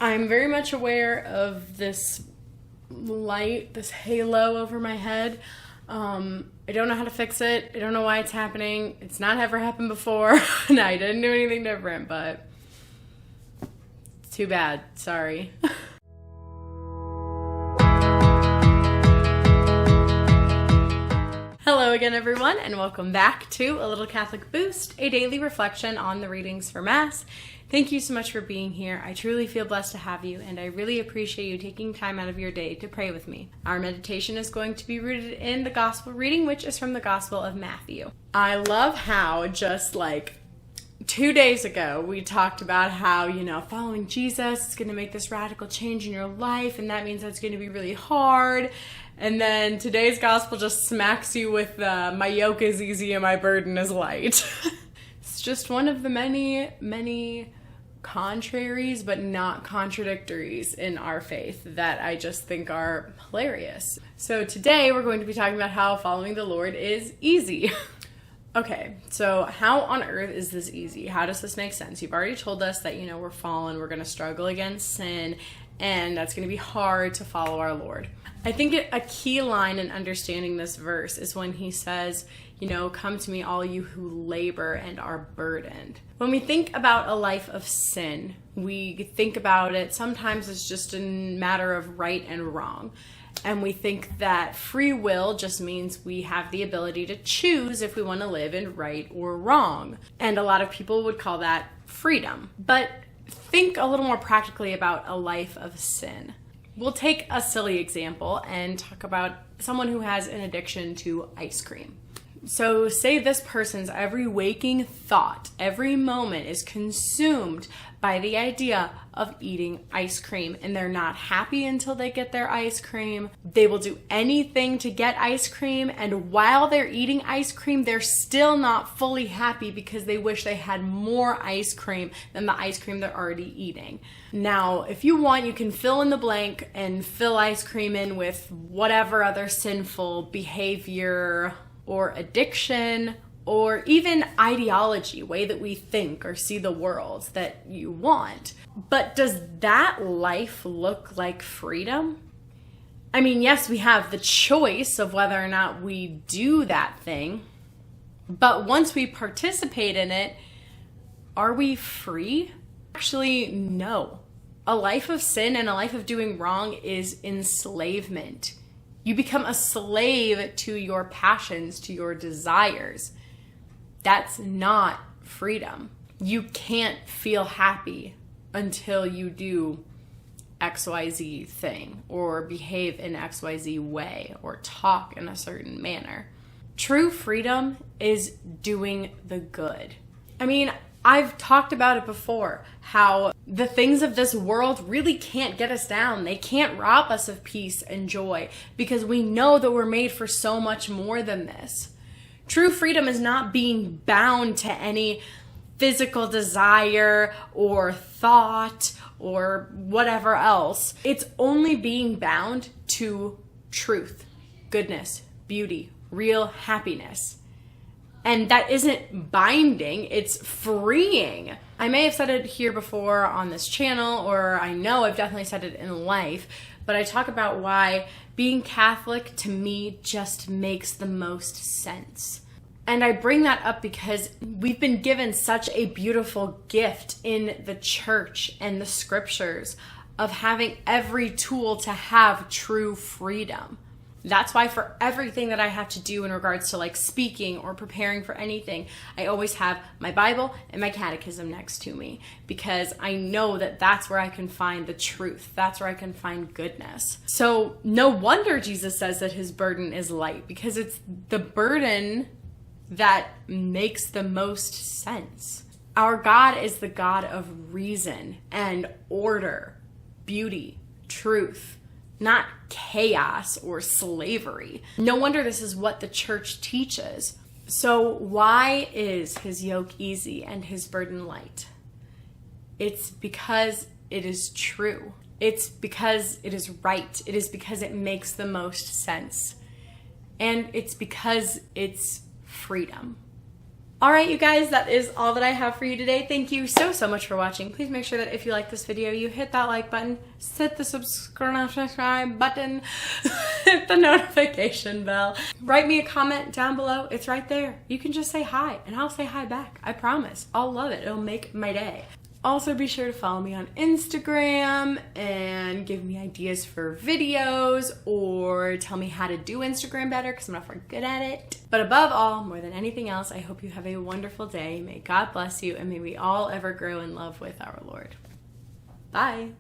I'm very much aware of this light, this halo over my head. I don't know how to fix it. I don't know why it's happening. It's not ever happened before. No, I didn't do anything different, but it's too bad. Sorry. Hello again, everyone, and welcome back to A Little Catholic Boost, a daily reflection on the readings for Mass. Thank you so much for being here. I truly feel blessed to have you, and I really appreciate you taking time out of your day to pray with me. Our meditation is going to be rooted in the Gospel reading, which is from the Gospel of Matthew. I love how just like 2 days ago, we talked about how, following Jesus is going to make this radical change in your life, and that means that's going to be really hard. And then today's gospel just smacks you with my yoke is easy and my burden is light. It's just one of the many, many contraries but not contradictories in our faith that I just think are hilarious. So today we're going to be talking about how following the Lord is easy. Okay, so how on earth is this easy? How does this make sense? You've already told us that, we're fallen, we're going to struggle against sin, and that's going to be hard to follow our Lord. I think a key line in understanding this verse is when he says, come to me, all you who labor and are burdened. When we think about a life of sin, we think about it sometimes as just a matter of right and wrong. And we think that free will just means we have the ability to choose if we want to live in right or wrong. And a lot of people would call that freedom. But think a little more practically about a life of sin. We'll take a silly example and talk about someone who has an addiction to ice cream. So say this person's every waking thought, every moment is consumed by the idea of eating ice cream, and they're not happy until they get their ice cream. They will do anything to get ice cream, and while they're eating ice cream, they're still not fully happy because they wish they had more ice cream than the ice cream they're already eating. Now, if you want, you can fill in the blank and fill ice cream in with whatever other sinful behavior or addiction, or even ideology, way that we think or see the world that you want. But does that life look like freedom? I mean, yes, we have the choice of whether or not we do that thing, but once we participate in it, are we free? Actually, no. A life of sin and a life of doing wrong is enslavement. You become a slave to your passions, to your desires. That's not freedom. You can't feel happy until you do XYZ thing, or behave in XYZ way, or talk in a certain manner. True freedom is doing the good. I mean, I've talked about it before, how the things of this world really can't get us down. They can't rob us of peace and joy because we know that we're made for so much more than this. True freedom is not being bound to any physical desire or thought or whatever else. It's only being bound to truth, goodness, beauty, real happiness. And that isn't binding, it's freeing. I may have said it here before on this channel, or I know I've definitely said it in life, but I talk about why being Catholic to me just makes the most sense. And I bring that up because we've been given such a beautiful gift in the church and the scriptures of having every tool to have true freedom. That's why for everything that I have to do in regards to like speaking or preparing for anything, I always have my Bible and my catechism next to me, because I know that that's where I can find the truth. That's where I can find goodness. So no wonder Jesus says that his burden is light, because it's the burden that makes the most sense. Our God is the God of reason and order, beauty, truth, not chaos or slavery. No wonder this is what the church teaches. So why is his yoke easy and his burden light? It's because it is true. It's because it is right. It is because it makes the most sense. And it's because it's freedom. All right, you guys, that is all that I have for you today. Thank you so much for watching. Please make sure that if you like this video, you hit that like button, hit the subscribe button, hit the notification bell. Write me a comment down below. It's right there. You can just say hi, and I'll say hi back. I promise. I'll love it. It'll make my day. Also, be sure to follow me on Instagram and give me ideas for videos or tell me how to do Instagram better because I'm not very good at it. But above all, more than anything else, I hope you have a wonderful day. May God bless you and may we all ever grow in love with our Lord. Bye.